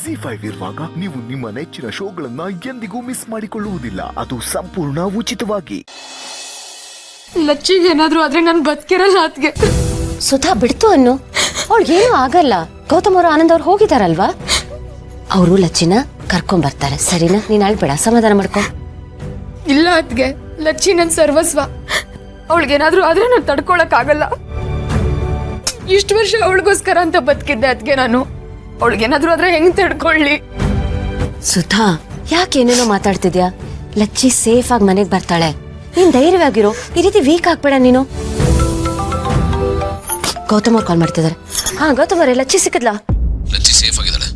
ZEE5 ಇರುವಾಗ ನೀವು ನಿಮ್ಮ ನೆಚ್ಚಿನ ಶೋಗಳನ್ನ ಎಂದಿಗೂ ಮಿಸ್ ಮಾಡಿಕೊಳ್ಳುವುದಿಲ್ಲ. ಅದು ಸಂಪೂರ್ಣ ಉಚಿತವಾಗಿ. ಲಚ್ಚಿಗೆ ಏನಾದ್ರೂ ಆದ್ರೆ ನಾನು ಬದುಕಿರಲ್ಲ. ಅದ್ಗೆ ಸುಧಾ ಬಿಡ್ತು ಅನ್ನು, ಅವಳಿಗೇನು ಆಗಲ್ಲ. ಗೌತಮ್ ಅವರು ಆನಂದ್ ಅವ್ರು ಹೋಗಿದಾರಲ್ವಾ, ಅವರು ಲಚ್ಚಿನ ಕರ್ಕೊಂಡ್ ಬರ್ತಾರೆ. ಸರಿನಾ, ನೀನ್ ಅಳ್ಬೇಡ, ಸಮಾಧಾನ ಮಾಡ್ಕೊ. ಇಲ್ಲ ಅದ್ಗೆ, ಲಚ್ಚಿ ನನ್ ಸರ್ವಸ್ವ. ಅವಳಿಗೇನಾದ್ರೂ ಆದ್ರೆ ನಾನು ತಡ್ಕೊಳಕ್ ಆಗಲ್ಲ. ಇಷ್ಟು ವರ್ಷ ಅವಳಿಗೋಸ್ಕರ ಅಂತ ಬದುಕಿದ್ದೆ. ಅದ್ಗೆ ನಾನು ಅವಳಿಗೇನಾದ್ರೂ ಆದ್ರೆ ಹೆಂಗ್ ತಡ್ಕೊಳ್ಳಿ? ಸುಧಾ, ಯಾಕೇನೇನೋ ಮಾತಾಡ್ತಿದ್ಯಾ? ಲಚ್ಚಿ ಸೇಫ್ ಆಗಿ ಮನೆಗ್ ಬರ್ತಾಳೆ. ನೀನ್ ಧೈರ್ಯವಾಗಿರೋ, ಈ ರೀತಿ ವೀಕ್ ಆಗ್ಬೇಡ ನೀನು. ಗೌತಮ್ ಅವ್ರು ಕಾಲ್ ಮಾಡ್ತಿದ್ದಾರೆ. ಹಾ ಗೌತಮ್ ಅವರೇ, ಲಚ್ಚಿ ಸಿಕ್ಕದ್ಲಾ? ಲಚ್ಚಿ ಸೇಫ್ ಆಗಿದ್ದಾಳೆ,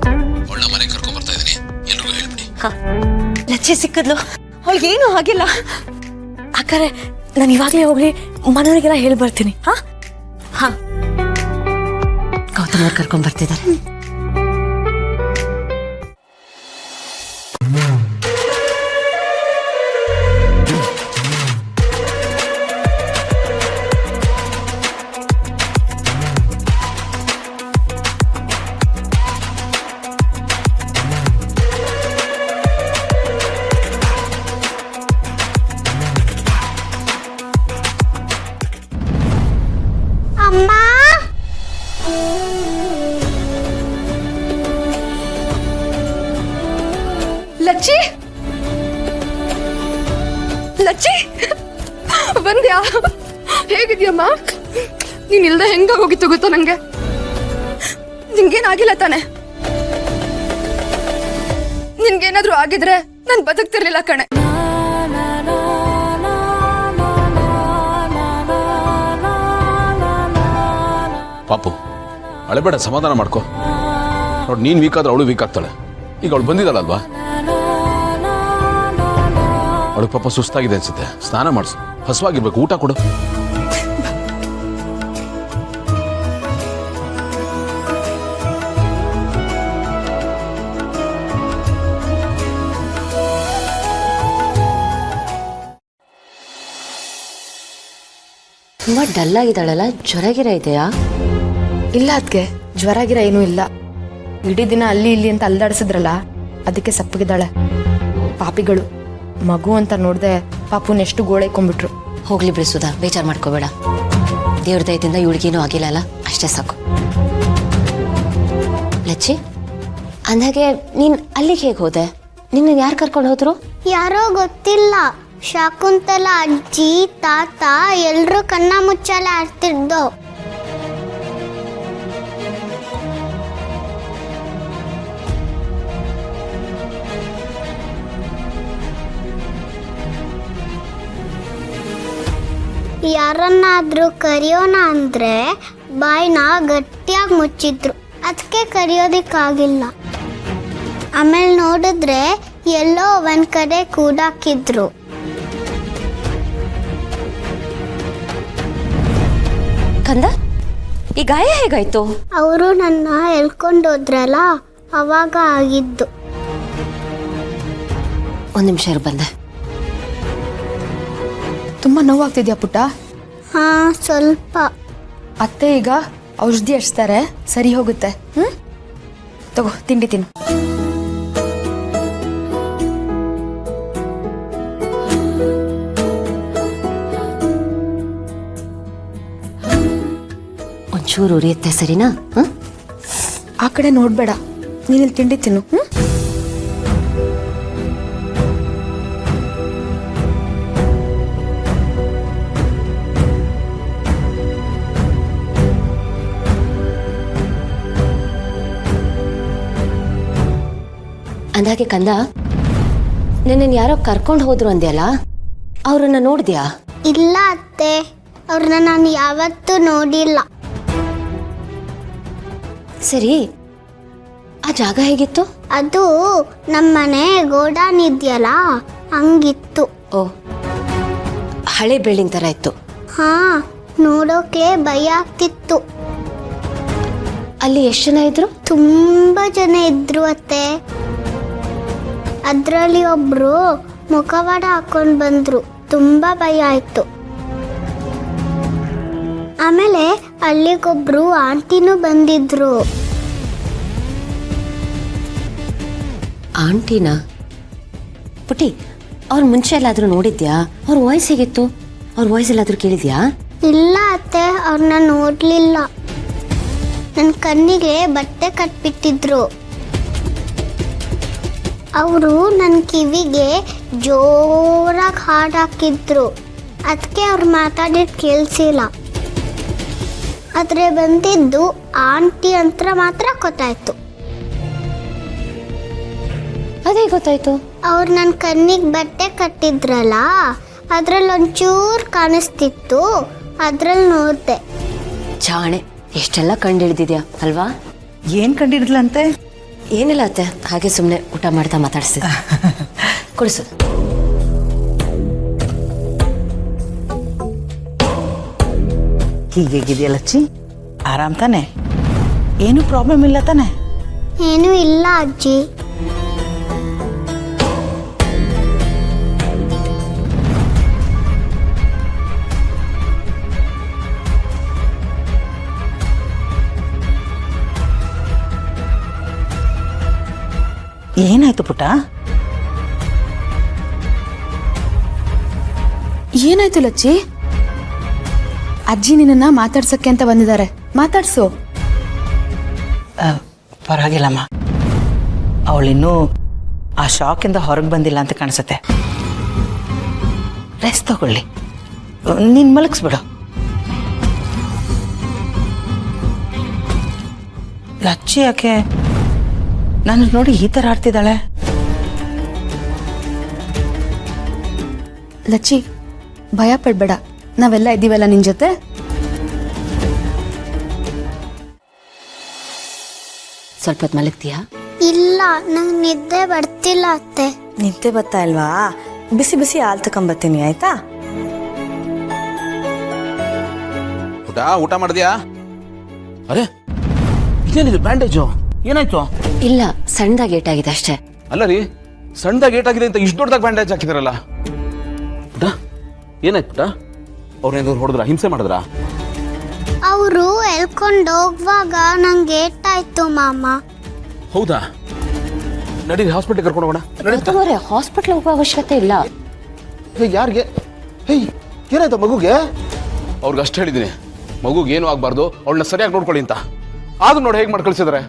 ಅವಳನ್ನ ಮನೆಗೆ ಕರ್ಕೊಂಡ್ ಬರ್ತಾ ಇದೀನಿ, ಎಲ್ರಿಗೂ ಹೇಳ್ಬಿಡಿ. ಹಾ, ಲಚ್ಚಿ ಸಿಕ್ಕದ್ಲು, ಅವಳಿಗೇನು ಆಗಿಲ್ಲ. ಅಕ್ಕರೆ, ನಾನು ಇವಾಗಲೇ ಹೋಗ್ಲಿ ಮನೆಯವರಿಗೆಲ್ಲ ಹೇಳಿ ಬರ್ತೀನಿ. ಹಾ ಹಾ, ಗೌತಮ್ ಅವ್ರು ಕರ್ಕೊಂಡ್ ಬರ್ತಿದ್ದಾರೆ. ಲಚ್ಚಿ, ಲಚ್ಚಿ ಬಂದ್ಯಾ? ಹೇಗಿದ್ಯಮ್ಮ? ನೀನ್ ಇಲ್ದೆ ಹೆಂಗಾಗೋಗಿತ್ತು ಗೊತ್ತಾ ನಂಗೆ? ನಿನ್ಗೇನಾಗಿಲ್ಲ ತಾನೆ? ನಿನ್ಗೇನಾದ್ರೂ ಆಗಿದ್ರೆ ನಾನ್ ಬದುಕ್ತಿರ್ಲಿಲ್ಲ ಕಣೆ. ಪಾಪು, ಅಳಬೇಡ, ಸಮಾಧಾನ ಮಾಡ್ಕೋ. ನೋಡಿ, ನೀನ್ ವೀಕ್ ಆದ್ರೆ ಅವಳು ವೀಕ್ ಆಗ್ತಾಳೆ. ಈಗ ಅವಳು ಬಂದಿದ್ದಾಳಲ್ವಾ, ಅವಳು ಪಾಪ ಸುಸ್ತಾಗಿದೆ ಅನ್ಸುತ್ತೆ. ಸ್ನಾನ ಮಾಡಿಸು, ಹಸುವಾಗಿರ್ಬೇಕು, ಊಟ ಕೊಡು. ತುಂಬಾ ಡಲ್ ಆಗಿದ್ದಾಳಲ್ಲ, ಜ್ವರ ಇದೆಯಾ? ಇಲ್ಲ ಅದ್ಗೆ, ಜ್ವರ ಗಿರ ಏನೂ ಇಲ್ಲ. ಇಡೀ ದಿನ ಅಲ್ಲಿ ಇಲ್ಲಿ ಅಂತ ಅಲ್ದಾಡಿಸಿದ್ರಲ್ಲ, ಅದಕ್ಕೆ ಸಪ್ಪಗಿದ್ದಾಳೆ. ಪಾಪಿಗಳು, ಮಗು ಅಂತ ನೋಡ್ದೆ ಪಾಪುನ ಎಷ್ಟು ಗೋಳೈಕೊಂಡ್ಬಿಟ್ರು. ಹೋಗ್ಲಿ ಬಿಡಿ ಸುಧಾ, ಬೇಜಾರು ಮಾಡ್ಕೋಬೇಡ. ದೇವ್ರ ದಯದಿಂದ ಇವಳಿಗೇನು ಆಗಿಲ್ಲ ಅಲ್ಲ, ಅಷ್ಟೇ ಸಾಕು. ಲಚ್ಚಿ, ಅಂದಾಗೆ ನೀನ್ ಅಲ್ಲಿಗೆ ಹೇಗೆ ಹೋದೆ? ನಿನ್ನ ಯಾರು ಕರ್ಕೊಂಡು ಹೋದ್ರು? ಯಾರೋ ಗೊತ್ತಿಲ್ಲ. ಶಾಕುಂತಲ ಅಜ್ಜಿ, ತಾತ ಎಲ್ರೂ ಕಣ್ಣ ಮುಚ್ಚಾಲೆ ಆಡ್ತಿದ್ದು. ಯಾರನ್ನಾದ್ರೂ ಕರೆಯೋಣ ಅಂದ್ರೆ ಬಾಯಿನ ಗಟ್ಟಿಯಾಗಿ ಮುಚ್ಚಿದ್ರು, ಅದಕ್ಕೆ ಕರೆಯೋದಿಕ್ಕಾಗಿಲ್ಲ. ಆಮೇಲೆ ನೋಡಿದ್ರೆ ಎಲ್ಲೋ ಒಂದ್ ಕಡೆ ಕೂಡಾಕಿದ್ರು. ಕಂದ, ಈ ಗಾಯ ಹೇಗಾಯ್ತು? ಅವರು ನನ್ನ ಎಳ್ಕೊಂಡೋದ್ರಲ್ಲ, ಅವಾಗ ಆಗಿದ್ದು. ಒಂದ್ ನಿಮಿಷ ಇರು, ಬಂದೆ. ತುಂಬಾ ನೋವಾಗ್ತಿದ್ಯಾ ಪುಟ್ಟ? ಹಾ, ಸ್ವಲ್ಪ. ಅತ್ತೆ ಈಗ ಔಷಧಿ ಹಚ್ತಾರೆ, ಸರಿ ಹೋಗುತ್ತೆ. ತಗೋ, ತಿಂಡಿ ತಿನ್ನು. ಒಂಚೂರು ಉರಿಯುತ್ತೆ, ಸರಿನಾ? ಆ ಕಡೆ ನೋಡ್ಬೇಡ, ನೀನಿಲ್ಲಿ ತಿಂಡಿ ತಿನ್ನು. ಅಂದಾಗೆ ಕಂದ, ನಿನ್ನ ಯಾರೋ ಕರ್ಕೊಂಡು ಹೋದ್ರು ಅಂದ್ಯಲ್ಲ, ಅವ್ರನ್ನ ನೋಡಿದ್ಯಾ? ಇಲ್ಲ ಅತ್ತೆ, ಅವ್ರನ್ನ ನಾನು ಯಾವತ್ತೂ ನೋಡಿಲ್ಲ. ಸರಿ, ಆ ಜಾಗ ಹೇಗಿತ್ತು? ಅದು ನಮ್ಮನೆ ಗೋಡಾನ್ ಇದೆಯಲ್ಲ, ಹಂಗಿತ್ತು. ಓ, ಹಳೆ ಬಿಲ್ಡಿಂಗ್ ತರ ಇತ್ತು. ಹಾ, ನೋಡೋಕೆ ಭಯ ಆಗ್ತಿತ್ತು. ಅಲ್ಲಿ ಎಷ್ಟು ಜನ ಇದ್ರು? ತುಂಬಾ ಜನ ಇದ್ರು ಅತ್ತೆ. ಅದ್ರಲ್ಲಿ ಒಬ್ರು ಮುಖವಾಡ ಹಾಕೊಂಡು ಬಂದ್ರು, ತುಂಬಾ ಭಯ ಆಯ್ತು. ಆಮೇಲೆ ಅಲ್ಲಿಗೊಬ್ರು ಆಂಟಿನೂ ಬಂದಿದ್ರು. ಆಂಟಿನಾ? ಪುಟಿ, ಅವ್ರ ಮುಂಚೆ ಎಲ್ಲಾದರೂ ನೋಡಿದ್ಯಾ? ಅವ್ರ ವಾಯ್ಸ್ ಹೇಗಿತ್ತು? ಅವ್ರ ವಾಯ್ಸ್ ಎಲ್ಲಾದರೂ ಕೇಳಿದ್ಯಾ? ಇಲ್ಲ ಅತ್ತೆ, ಅವ್ರನ್ನ ನೋಡ್ಲಿಲ್ಲ. ನನ್ನ ಕಣ್ಣಿಗೆ ಬಟ್ಟೆ ಕಟ್ಬಿಟ್ಟಿದ್ರು. ಅವರು ನನ್ನ ಕಿವಿಗೆ ಜೋರಾಗಿ ಹಾಡು ಹಾಕಿದ್ರು. ಅದಕ್ಕೆ ಅವ್ರು ಮಾತಾಡಿದ್ ಕೇಳಿಸಿಲ್ಲ. ಆದರೆ ಬಂದಿದ್ದು ಆಂಟಿ ಅಂತ ಮಾತ್ರ ಗೊತ್ತಾಯ್ತು. ಅದೇ ಗೊತ್ತಾಯ್ತು. ಅವ್ರು ನನ್ನ ಕಣ್ಣಿಗೆ ಬಟ್ಟೆ ಕಟ್ಟಿದ್ರಲ್ಲ, ಅದ್ರಲ್ಲಿ ಒಂಚೂರು ಕಾಣಿಸ್ತಿತ್ತು, ಅದ್ರಲ್ಲಿ ನೋಡಿದೆ. ಜಾಣೆ, ಎಷ್ಟೆಲ್ಲ ಕಂಡಿಡ್ದಿದ್ಯಾ ಅಲ್ವಾ? ಏನ್ ಕಂಡಿಡ್ಲಂತೆ? ಏನಿಲ್ಲ ಅತ್ತೆ, ಹಾಗೆ ಸುಮ್ಮನೆ ಊಟ ಮಾಡ್ತಾ ಮಾತಾಡ್ಸಿದ್ದೆ. ಕುಡಿಸು. ಹೀಗೇಗಿದೆಯಾ ಲಚ್ಚಿ? ಆರಾಮ್ ತಾನೆ? ಏನು ಪ್ರಾಬ್ಲಮ್ ಇಲ್ಲ ತಾನೆ? ಏನೂ ಇಲ್ಲ ಅಜ್ಜಿ. ಏನಾಯ್ತು ಪುಟ್ಟ? ಏನಾಯ್ತು ಲಚ್ಚಿ? ಅಜ್ಜಿ ನಿನ್ನ ಮಾತಾಡ್ಸಕ್ಕೆ ಅಂತ ಬಂದಿದ್ದಾರೆ, ಮಾತಾಡ್ಸು. ಪರವಾಗಿಲ್ಲಮ್ಮ, ಅವಳಿನ್ನೂ ಆ ಶಾಕಿಂದ ಹೊರಗೆ ಬಂದಿಲ್ಲ ಅಂತ ಕಾಣಿಸುತ್ತೆ. ರೆಸ್ಟ್ ತಗೊಳ್ಳಿ, ನೀನು ಮಲಗಿಸ್ಬಿಡು. ಲಚ್ಚಿ ಯಾಕೆ ನನ್ನ ನೋಡಿ ಈ ಥರ ಆಡ್ತಿದ್ದಾಳೆ? ಲಚ್ಚಿ, ಭಯ ಪಡ್ಬೇಡ, ನಾವೆಲ್ಲ ಇದ್ದೀವಲ್ಲ ನಿನ್ ಜೊತೆ. ಸ್ವಲ್ಪ ಹೊತ್ತು ಮಲಗ್ತೀಯಾ? ಇಲ್ಲ, ನಂಗೆ ನಿದ್ದೆ ಬರ್ತಿಲ್ಲ ಅತ್ತೆ. ನಿದ್ದೆ ಬರ್ತಾ ಇಲ್ವಾ? ಬಿಸಿ ಬಿಸಿ ಹಾಲು ತಗೊಂಬರ್ತೀನಿ, ಆಯ್ತಾ? ಊಟ ಮಾಡಿದ್ಯಾ? ಅರೆ, ಇದೇನಿದು ಬ್ಯಾಂಡೇಜು? ಏನಾಯ್ತು? ಇಲ್ಲ, ಸಣ್ಣದಾಗಿ ಏಟಾಗಿದೆ ಅಷ್ಟೇ. ಅಲ್ಲ ರೀ, ಸಣ್ಣದಾಗಿ ಏಟಾಗಿದೆ ಅಂತ ಇಷ್ಟು ದೊಡ್ಡದಾಗಿ ಬ್ಯಾಂಡೇಜ್ ಹಾಕಿದಾರಲ್ಲ. ಪುಟ, ಏನಾಯ್ತು ಪುಟ? ಅವ್ರನ್ನೇನಾದ್ರು ಹೊಡೆದ್ರ, ಹಿಂಸೆ ಮಾಡಿದ್ರ? ಅವರು ಎಳ್ಕೊಂಡು ಹೋಗುವಾಗ ನಂಗೆ ಏಟಾಯ್ತು ಮಾಮ. ಹೌದಾ? ನಡೀರಿ, ಹಾಸ್ಪಿಟಲ್ ಕರ್ಕೊಂಡು ಹೋಗೋಣ. ಗೌತಮರೇ, ಹಾಸ್ಪಿಟ್ಲ್ ಹೋಗೋ ಅವಶ್ಯಕತೆ ಇಲ್ಲ. ಯಾರಿಗೆ? ಹೇಯ್, ಏನಾಯ್ತು ಮಗುಗೆ? ಅವ್ರಿಗೆ ಅಷ್ಟು ಹೇಳಿದ್ದೀನಿ, ಮಗುಗೆ ಏನೂ ಆಗಬಾರ್ದು, ಅವಳನ್ನ ಸರಿಯಾಗಿ ನೋಡ್ಕೊಳ್ಳಿ ಅಂತ. ಆದ್ರೂ ನೋಡಿ ಹೇಗೆ ಮಾಡಿ ಕಳಿಸಿದಾರೆ.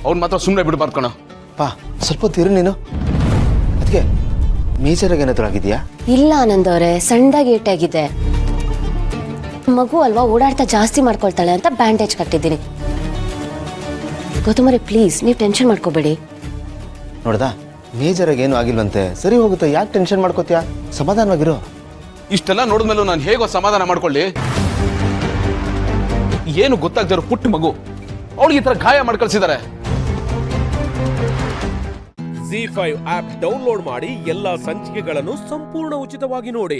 ಅವ್ನು ಮಾತ್ರ ಸುಮ್ಮನೆ ಬಿಡಬಾರ್ದು ಕಣ. ಪಾ, ಸ್ವಲ್ಪ ಹೊತ್ತು ಇರು ನೀನು. ಅದಕ್ಕೆ ಮೇಜರಾಗಿ ಏನಾದರೂ ಆಗಿದೆಯಾ? ಇಲ್ಲ ಆನಂದ್ ಅವರೇ, ಸಣ್ಣದಾಗಿ ಏಟಾಗಿದೆ. ಮಗು ಅಲ್ವಾ, ಓಡಾಡ್ತಾ ಜಾಸ್ತಿ ಮಾಡ್ಕೊಳ್ತಾಳೆ ಅಂತ ಬ್ಯಾಂಡೇಜ್ ಕಟ್ಟಿದ್ದೀನಿ. ಗೌತಮರೇ, ಪ್ಲೀಸ್ ನೀವು ಟೆನ್ಷನ್ ಮಾಡ್ಕೋಬೇಡಿ. ನೋಡ್ದಾ, ಮೇಜರಾಗಿ ಏನೂ ಆಗಿಲ್ವಂತೆ, ಸರಿ ಹೋಗುತ್ತೆ. ಯಾಕೆ ಟೆನ್ಷನ್ ಮಾಡ್ಕೋತೀಯಾ? ಸಮಾಧಾನವಾಗಿರು. ಇಷ್ಟೆಲ್ಲ ನೋಡಿದ್ಮೇಲೂ ನಾನು ಹೇಗೋ ಸಮಾಧಾನ ಮಾಡ್ಕೊಳ್ಳಿ? ಏನು ಗೊತ್ತಾಗ್ದಿರೋ ಪುಟ್ಟ ಮಗು, ಅವಳಿಗೆ ಈ ಥರ ಗಾಯ ಮಾಡಿ ಕಳಿಸಿದ್ದಾರೆ. ZEE5 ಆಪ್ ಡೌನ್ಲೋಡ್ ಮಾಡಿ ಎಲ್ಲಾ ಸಂಚಿಕೆಗಳನ್ನು ಸಂಪೂರ್ಣ ಉಚಿತವಾಗಿ ನೋಡಿ.